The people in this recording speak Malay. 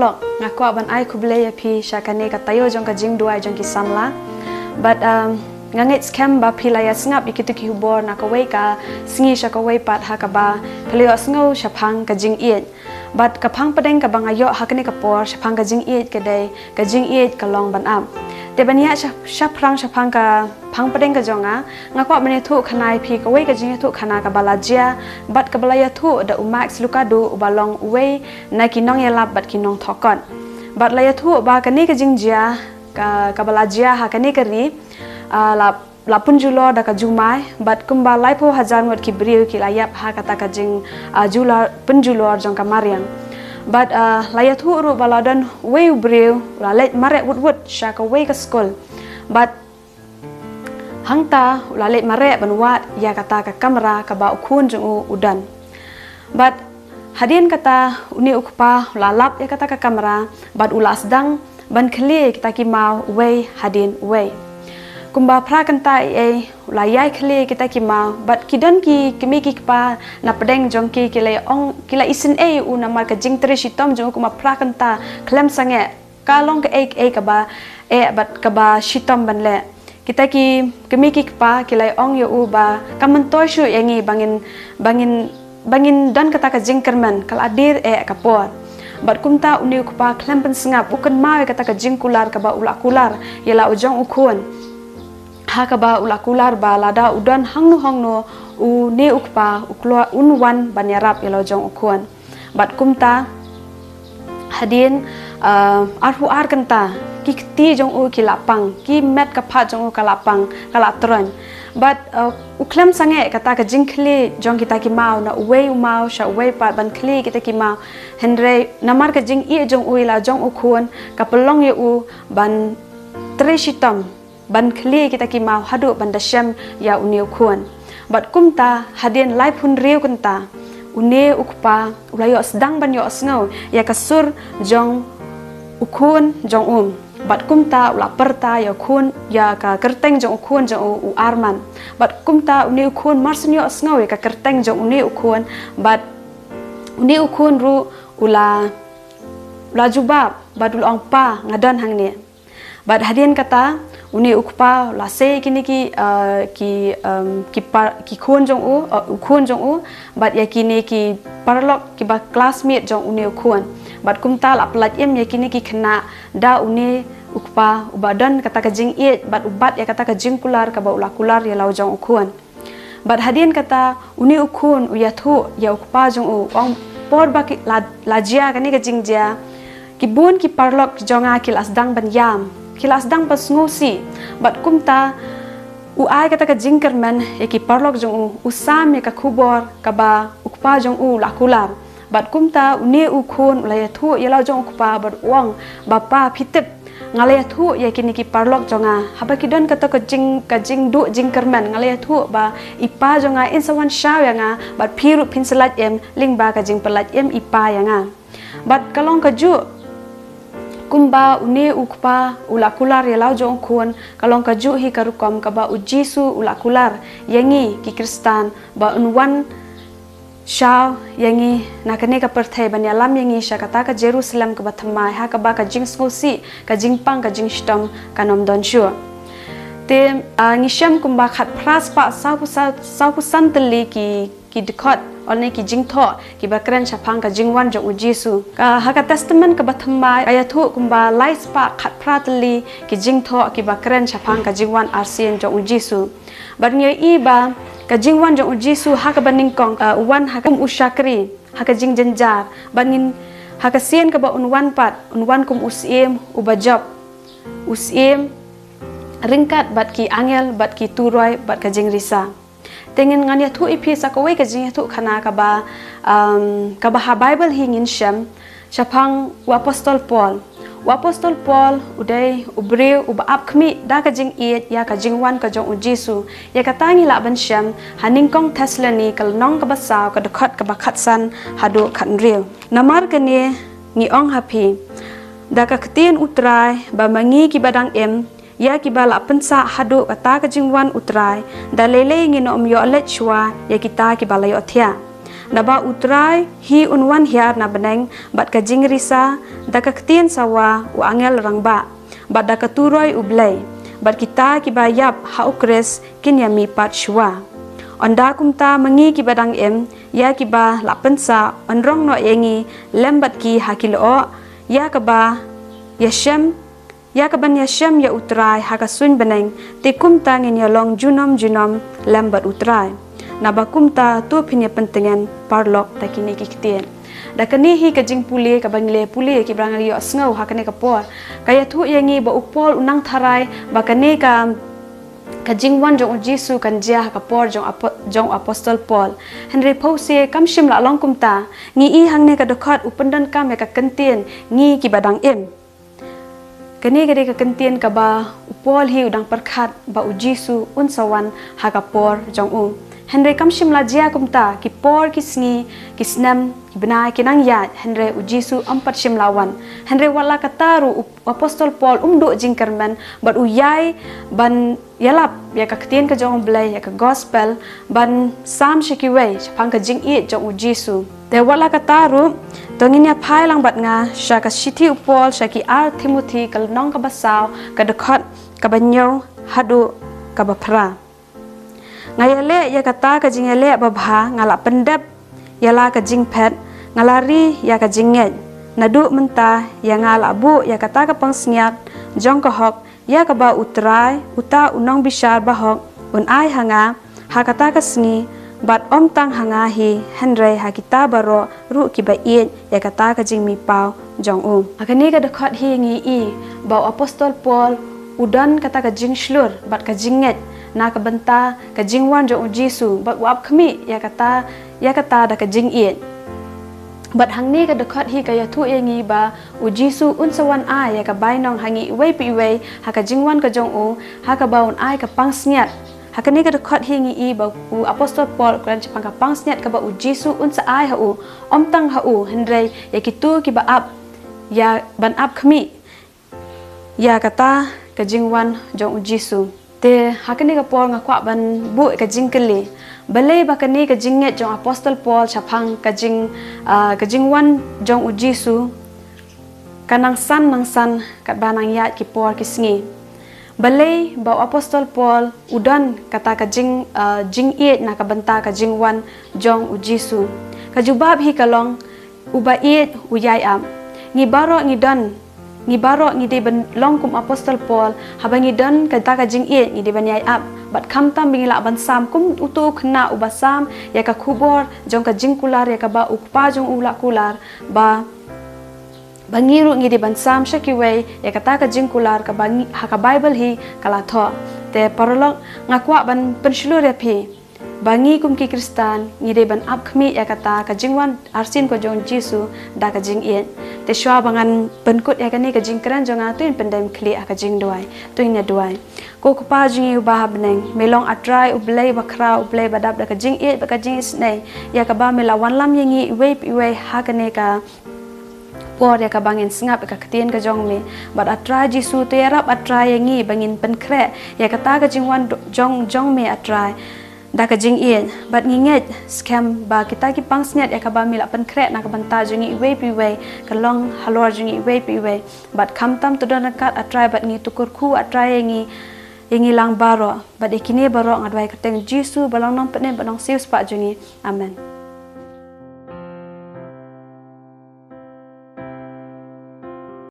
parlok ngakwa ban ai kuble ya pi syakane katayo jong ka jing duai jong ki samla but ngangit scam ba pilaya sngap ikitu ki hubor nakawai ka singi syakawai pat hakaba pelio sngo syapang ka jing iet but kapang padeng ka bangayo hakane kapor syapang ka jing iet kedai ka jing iet ka long ban am te bania syapang ka pang padeng ka jonga ngakwa bane thu khanai phi kawai ka jing thu khana ka balajia but ka balaya thu da umax lukadu ubalong uwei na kinong yalap but kinong thokon but laya thu ba kani ka jing jia ka balajia hakane kari la punjulo da ka jumai but kumba laipo hajar ngot ki briu ki layap ha kata ka jing jula punjulo jong ka mariang but layat hu ru baladan way briu la let mare wut sha ka way ka school but hangta la let mare banwat ya kata ka kamera ka ba ukun jung udan but hadin kata uni ukpa la lap ya kata ka kamera but ulas dang ban khli kita ki mau way hadin way kumba pra kanta layai khle kita ki ma but kidan ki kimi ki pa na pedeng jong ki kile ong kila isin u na mar ka jing tre shitom jong kuma pra kanta klem sange kalong ka ka ba but ka ba shitom ban le kita ki kimi ki pa kila ong yo u ba kamantoy shu yangi bangin dan kata ka jing kerman kal adir ka por but kumta uni ku pa klem pen sngap ukan ma kata ka jing kular ka ba ula kular yela ujong ukun hakaba ulakular ba lada udan hangno u ne ukpa uklo unwan banyarap yelojong ukuan bat kumta hadin arhu ar kanta ki ti jong u kilapang ki met ka pha jong u kalapang kalatron but uklem sange kata ka jingkli jong kita ki mau na uwei mau sha uwei pat ban kli kita ki mau henre namar ka jing i jong u ila jong ukuan ka pelong ye u ban treshitam ban kli kita ki mau hadu ban dasyam ya uniu kuan bat kumta hadin live hun riu kunta une ukpa ulayo sedang ban yo sngo ya kasur jong ukun jong bat kumta ula perta ya kun ya ka kerteng jong ukun jong u arman bat kumta uniu kun marsun yo sngo ya ka kerteng jong uniu ukun bat uniu ukun ru ula jubab badul ong pa ngadan hangni bat hadin kata uni ukpa la se kini ki kun jong u but ya kini ki parlok ki ba classmate jong uni ukun but kumta la pelat em ya kini ki kena da uni ukpa ubadan kata ka jing it but ubat ya kata ka jing kular ka ba ula kular ya lau jong ukun but hadin kata uni ukun ya thu ya ukpa jong u ong por ba ki la jia kani ka jing jia ki bun ki parlok jonga ki lasdang ban yam kilas dang pas ngosi bat kumta ai kata ka jingkerman eki parlok jong usam ya ka khubor ka ba ukpa jong lakular bat kumta uni ukun ulaya thu yala jong ukpa bat uang bapa pitip ngalaya thu ya kini ki parlok jonga haba kidon kata ka jing du jingkerman ngalaya thu ba ipa jonga in sawan shaw nga bat phiru pinsalat em ling ba ka jing pelat em ipa nga bat kalong ka ju kumba uni ukpa ulakular ya lau jong kun kalong ka ju hi karukom ka ba ujisu ulakular yangi ki kristan ba unwan shaw yangi nakane ka perthai ban yalam yangi sha kata ka jerusalem ka bathamai ha ka ba ka jing skosi ka jing pang ka jing stom kanom don shu te ngisham kumba khat pras pa sau santli ki dikot olne ki jing tho ki bakran chapang ka jingwan jong ujisu ka haka testament ka bathamai ayathu kumba lais pa khat pratli ki jing tho ki bakran chapang ka jingwan arsian jong ujisu barnye i ba ka jingwan jong ujisu haka baning kong wan haka ushakri haka jing janjar banin haka sien ka ba unwan kum usim ubajab usim ringkat bat ki angel bat ki turoi bat ka jing risa tengen ngania thu ipi sakawai ka jing thu khana ka ba ha bible hingin sham chapang apostol paul udai ubreu uba apkhmi da ka jing iet ya ka jing wan ka jong ujisu ya ka tangi la ban sham haning kong thaslani kal nong ka basaw ka dokhat ka bakhatsan hadu khan riu namar ka ni ong happy da ka ktin utrai ba mangi ki badang em ya kibala pensa hadu kata ka jingwan utrai da lele ngino myo lechwa ya kita kibala yo thia Naba utrai hi unwan hiar na beneng bat ka jingrisa da ka ktien sawa u angel rangba bat da ka turoi ublei bat kita ki bayap ha ukres kin yami pat shwa onda kumta mengi ki badang em ya ki ba lapensa onrong no yengi lembat ki hakilo ya ka ba yashem ya kaban yashem ya utrai ha ka sun beneng te kumta ngin yalong junom lembat utrai nabakumta tu phinya pentengan parlok takini ki ktien da kani hi ka jing puli ka bangle puli ki brang ri asngau ha kane ka por kaya thu yengi ba upol unang tharai ba kane ka jing wan jong jisu kan jia ka por jong apostol Paul Henry Pause kamshim la long kumta ngi i hangne ka dokhat upandan kam ya ka kentien ngi ki badang em kani gade ka kentien ka ba upol hi udang perkhat ba ujisu unsawan ha ka por jong Henry kamshim la jia kumta ki por ki sngi ki snam ki bina ki nang ya Henry ujisu ampat shim lawan Henry wala kataru apostol Paul umdo jingkerman bat uyai ban yalap ya ka ktien ka jong blai ya ka gospel ban sam shikiwe chapang ka jing i jong ujisu te wala kataru tongin ya phai lang bat nga sha ka shithi upol sha ki ar Timothy kal nong ka basaw ka dekhat ka banyo hadu ka bapra ngayale ya kata ka jingale babha ngala pendap yala ka jing pet ngalari ya ka jinget nadu menta ya ngala bu ya kata ka pangsniat jong ka hok ya ka ba utrai uta unong bishar bahok un ai hanga ha kata ka sngi bat om tang hanga hi Henry ha kita baro ru ki ba it ya kata ka jing mi pau jong akani ka dekhat hi ngi i ba apostol Paul udan kata ka jing shlur bat ka jinget na ka benta ka jingwan jong jisu bat wap khmi ya kata da ka jing it bat hangni ka dekhat hi ka ya thu yengi ba ujisu unsawan a ya ka bainong hangi wei pi wei ha ka jingwan ka jong ha ka baun ai ka pangsniat ha ka ni ka dekhat hi ngi i ba apostol Paul kran chapang ka pangsniat ka ba ujisu unsa ai ha om tang ha Henry ya kitu ki ba ap ya ban ap khmi ya kata ka jingwan jong ujisu te hakani ka por nga kwa ban bu ka jingkeli balai bakani ka jinget jong apostol Paul chapang ka jingwan jong ujisu kanang san kat banang yat ki por ki sngi balai ba apostol Paul udan kata ka jing it na ka benta ka jingwan jong ujisu ka jubab hi kalong uba it uyai am ngi baro ngi dan ngi baro ngi de ban long kum apostol Paul habangi dan kata ka jing it ngi de ban yai ap bat kham tam bingila ban sam kum utu khna ubasam ya ka khubor jong ka jing kular ya ka ba ukpa jong ula kular ba bangiru ngi de ban sam shakiwe ya kata ka jing kular ka bangi ha ka bible hi kala tho te parolok ngakwa ban penshulur ya phi bangi kum ki kristan ngi de ban ap khmi ya kata ka jingwan arsin ko jong jisu da ka jing it te shwa bangan penkut ya kani ka jing kran jonga tuin pendem kli aka jing duai tuin ya duai ko pa jingi ubah beneng melong atrai ublei bakra ublei badap da ka jing it ba ka jing snei ya ka ba mela wan lam yengi we ha kane ka por ya ka bangin singap ka ktien ka jong me bat atrai jisu te rap atrai yengi bangin penkre ya kata ka jingwan jong me atrai da ka jing in bat nginget scam ba kita ki pangsniat ya ka ba mila penkre na ka banta jingi we pi we ka long halor jingi we pi we bat kham tam to don kat atrai bat ngi tukur khu atrai yengi lang baro bat ikine baro ngadwai ka teng jisu balong nom pene balong sius pa jingi amen.